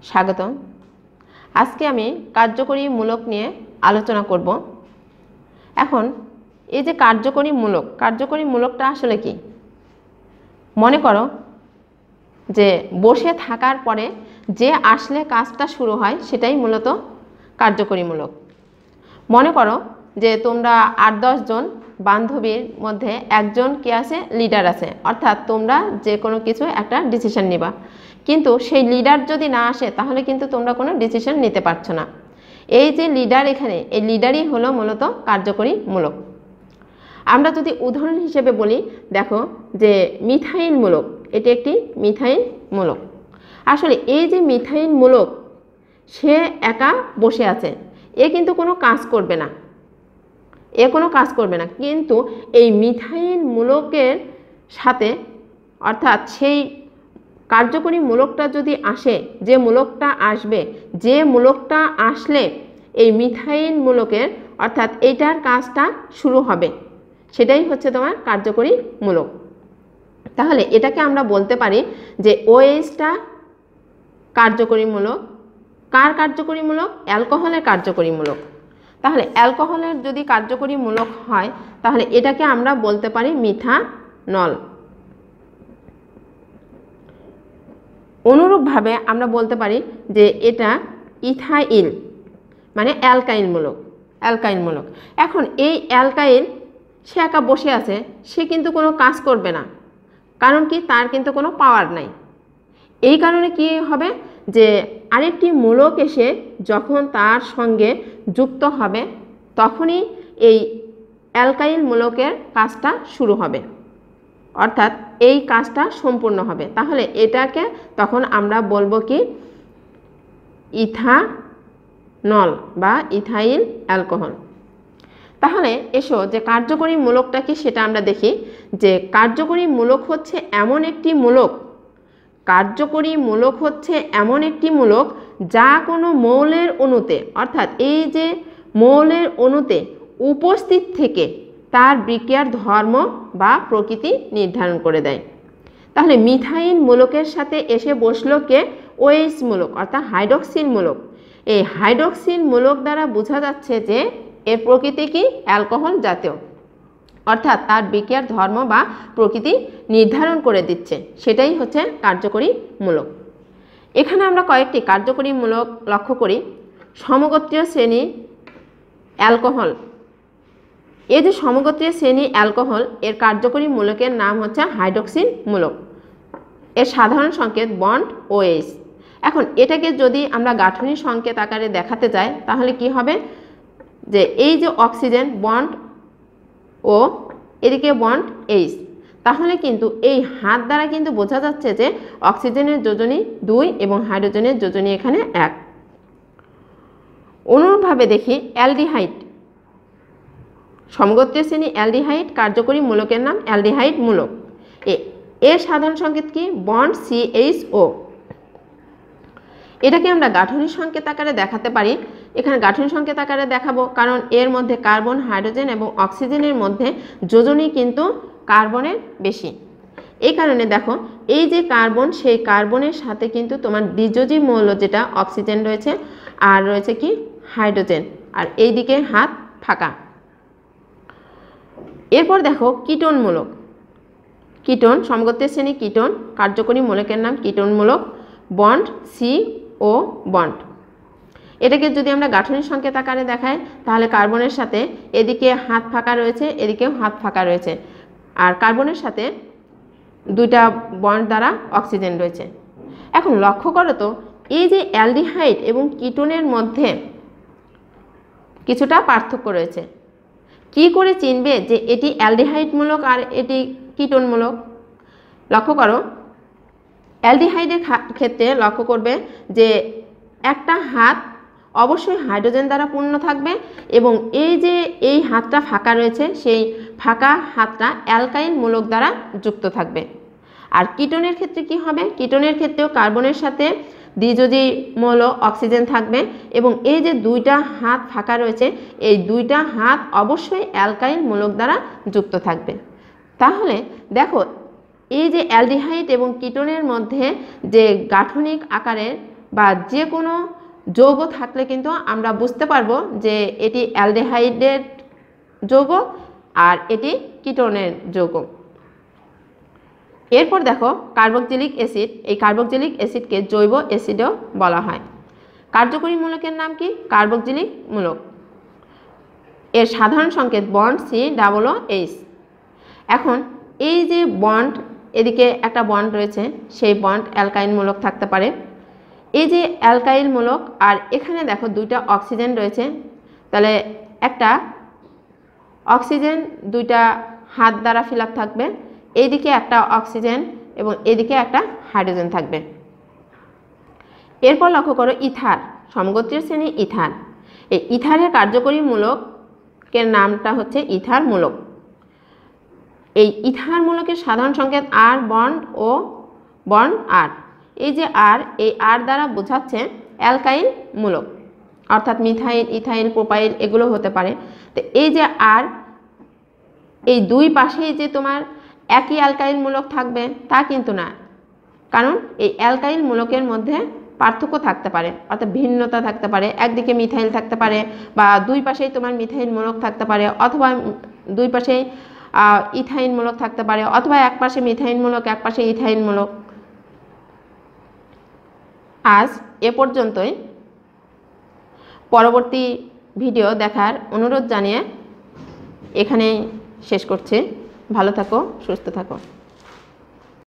স্বাগতম। আজকে আমি কার্যকরী মূলক নিয়ে আলোচনা করব। এখন এই যে কার্যকরী মূলকটা আসলে কি? মনে করো যে বসে থাকার পরে যে আসলে কাজটা শুরু হয় সেটাই মূলত কার্যকরী মূলক। মনে করো যে তোমরা 8-10 জন বান্ধবীর মধ্যে একজন কি আছে, লিডার আছে, অর্থাৎ তোমরা যে কোনো কিছু একটা ডিসিশন নিবা, কিন্তু সেই লিডার যদি না আসে তাহলে কিন্তু তোমরা কোনো ডিসিশন নিতে পারছো না। এই যে লিডার, এখানে এই লিডারই হলো মূলত কার্যকরী মূলক। আমরা যদি উদাহরণ হিসেবে বলি, দেখো যে মিথাইল মূলক, এটি একটি মিথাইল মূলক। আসলে এই যে মিথাইল মূলক, সে একা বসে আছে, এ কিন্তু কোনো কাজ করবে না, কিন্তু এই মিথাইল মূলকের সাথে, অর্থাৎ সেই কার্যকরী মূলকটা যদি আসে, যে মূলকটা আসলে এই মিথাইল মূলকের, অর্থাৎ এইটার কাজটা শুরু হবে, সেটাই হচ্ছে তোমার কার্যকরী মূলক। তাহলে এটাকে আমরা বলতে পারি যে ওএইচটা কার্যকরী মূলক। কার কার্যকরী মূলক? অ্যালকোহলের কার্যকরী মূলক। তাহলে অ্যালকোহলের যদি কার্যকরী মূলক হয় তাহলে এটাকে আমরা বলতে পারি মিথানল। অনুরূপভাবে আমরা বলতে পারি যে এটা ইথাইল, মানে অ্যালকাইল মূলক। এখন এই অ্যালকাইল, সে একা বসে আছে, সে কিন্তু কোনো কাজ করবে না, কারণ কি, তার কিন্তু কোনো পাওয়ার নাই। এই কারণে কি হবে, যে আরেকটি মূলক এসে যখন তার সঙ্গে যুক্ত হবে তখনই এই অ্যালকাইল মূলকের কাজটা শুরু হবে, অর্থাৎ এই কাজটা সম্পূর্ণ হবে। তাহলে এটাকে তখন আমরা বলবো কি, ইথানল বা ইথাইল অ্যালকোহল। তাহলে এসো যে কার্যকরী মূলকটা কি সেটা আমরা দেখি। যে কার্যকরী মূলক হচ্ছে এমন একটি মূলক যা কোনো মৌলের অণুতে, অর্থাৎ এই যে মৌলের অণুতে উপস্থিত থেকে তার বিক্রিয়ার ধর্ম বা প্রকৃতি নির্ধারণ করে দেয়। তাহলে মিথাইল মূলকের সাথে এসে বসলো কে? ওএইচ মূলক, অর্থাৎ হাইড্রক্সিল মূলক। এই হাইড্রক্সিল মূলক দ্বারা বোঝা যাচ্ছে যে এর প্রকৃতি কি? অ্যালকোহল জাতীয়, অর্থাৎ তার বিক্রিয়ার ধর্ম বা প্রকৃতি নির্ধারণ করে দিচ্ছে, সেটাই হচ্ছে কার্যকরী মূলক। এখানে আমরা কয়েকটি কার্যকরী মূলক লক্ষ্য করি। সমগোত্রীয় শ্রেণী অ্যালকোহল, এই যে সমগোত্রীয় শ্রেণী অ্যালকোহল, এর কার্যকরী মূলকের নাম হচ্ছে হাইড্রক্সিল মূলক। এর সাধারণ সংকেত বন্ড OH। এখন এটাকে যদি আমরা গাঠনিক সংকেত আকারে দেখাতে যাই তাহলে কি হবে, যে এই যে অক্সিজেন বন্ড ও, এদিকে বন্ড H, তাহলে কিন্তু এই হাত দ্বারা কিন্তু বোঝা যাচ্ছে যে অক্সিজেনের যোজনী 2 এবং হাইড্রোজেনের যোজনী এখানে 1। অনুরূপভাবে দেখি অ্যালডিহাইড, সমগোত্রীয় শ্রেণী অ্যালডিহাইড, কার্যকরী মূলকের নাম অ্যালডিহাইড মূলক। এর সাধারণ সংকেত কি? Bond CHO। এটাকে আমরা গাঠনিক সংকেত আকারে দেখাতে পারি। এখানে গাঠনিক সংকেত আকারে দেখাবো কারণ এর মধ্যে কার্বন, হাইড্রোজেন এবং অক্সিজেনের মধ্যে যোজনী কিন্তু কার্বনের বেশি। এই কারণে দেখো এই যে কার্বন, সেই কার্বনের সাথে কিন্তু তোমার দ্বিযোজী মৌল যেটা অক্সিজেন রয়েছে, আর রয়েছে কি হাইড্রোজেন, আর এই দিকে হাত ফাঁকা। এরপর দেখো কিটোন মূলক। কিটোন, সমগোত্রীয় শ্রেণী কিটোন, কার্যকরী মূলকের নাম কিটোন মূলক, বন্ড CO বন্ড। এটাকে যদি আমরা গাঠনিক সংকেত আকারে দেখাই তাহলে কার্বনের সাথে এদিকে হাত ফাঁকা রয়েছে, এদিকেও হাত ফাঁকা রয়েছে, আর কার্বনের সাথে 2টা বন্ড দ্বারা অক্সিজেন রয়েছে। এখন লক্ষ্য করো তো, এই যে অ্যালডিহাইড এবং কিটোনের মধ্যে কিছুটা পার্থক্য রয়েছে। কি করে চিনবে যে এটি অ্যালডিহাইড মূলক আর এটি কিটোন মূলক? লক্ষ্য করো, অ্যালডিহাইডের ক্ষেত্রে লক্ষ্য করবে যে একটা হাত অবশ্যই হাইড্রোজেন দ্বারা পূর্ণ থাকবে এবং এই যে এই হাতটা ফাঁকা রয়েছে, সেই ফাঁকা হাতটা অ্যালকাইল মূলক দ্বারা যুক্ত থাকবে। আর কিটোনের ক্ষেত্রে কি হবে? কিটোনের ক্ষেত্রেও কার্বনের সাথে দ্বিযোজী মৌল অক্সিজেন থাকবে এবং এই যে 2টা হাত ফাঁকা রয়েছে, এই 2টা হাত অবশ্যই অ্যালকাইল মূলক দ্বারা যুক্ত থাকবে। তাহলে দেখো এই যে অ্যালডিহাইড এবং কিটোনের মধ্যে যে গাঠনিক আকারের বা যে কোনো যৌগ থাকলে কিন্তু আমরা বুঝতে পারবো যে এটি অ্যালডিহাইডের যৌগ আর এটি কিটোনের যৌগ। এরপর দেখো কার্বক্সিলিক অ্যাসিড, এই কার্বক্সিলিক অ্যাসিডকে জৈব অ্যাসিডও বলা হয়। কার্যকরী মূলকের নাম কি? কার্বক্সিলিক মূলক। এর সাধারণ সংকেত বন্ড COOH। এখন এই যে বন্ড, এদিকে একটা বন্ড রয়েছে, সেই বন্ড অ্যালকাইন মূলক থাকতে পারে। এই যে অ্যালকাইল মূলক আর এখানে দেখো দুইটা অক্সিজেন রয়েছে, তাহলে একটা অক্সিজেন দুইটা হাত দ্বারা ফিল আপ থাকবে, এইদিকে একটা অক্সিজেন এবং এদিকে একটা হাইড্রোজেন থাকবে। এরপর লক্ষ্য করো ইথার, সমগোত্রীয় শ্রেণী ইথার। এই ইথারের কার্যকরী মূলকের নামটা হচ্ছে ইথার মূলক। এই ইথার মূলকের সাধারণ সংকেত আর বন্ড ও বন্ড আর। এই যে আর, এই আর দ্বারা বোঝাচ্ছে অ্যালকাইল মূলক, অর্থাৎ মিথাইল, ইথাইল, প্রোপাইল এগুলো হতে পারে। তো এই যে আর, এই দুই পাশেই যে তোমার একই অ্যালকাইল মূলক থাকবে তা কিন্তু না, কারণ এই অ্যালকাইল মূলকের মধ্যে পার্থক্য থাকতে পারে, অর্থাৎ ভিন্নতা থাকতে পারে। একদিকে মিথাইল থাকতে পারে বা দুই পাশেই তোমার মিথাইল মূলক থাকতে পারে, অথবা দুই পাশেই ইথাইল মূলক থাকতে পারে, অথবা এক পাশে মিথাইল মূলক এক পাশে ইথাইল মূলক। আজ এ পর্যন্তই। পরবর্তী ভিডিও দেখার অনুরোধ জানিয়ে এখানেই শেষ করছি। ভালো থাকো, সুস্থ থাকো।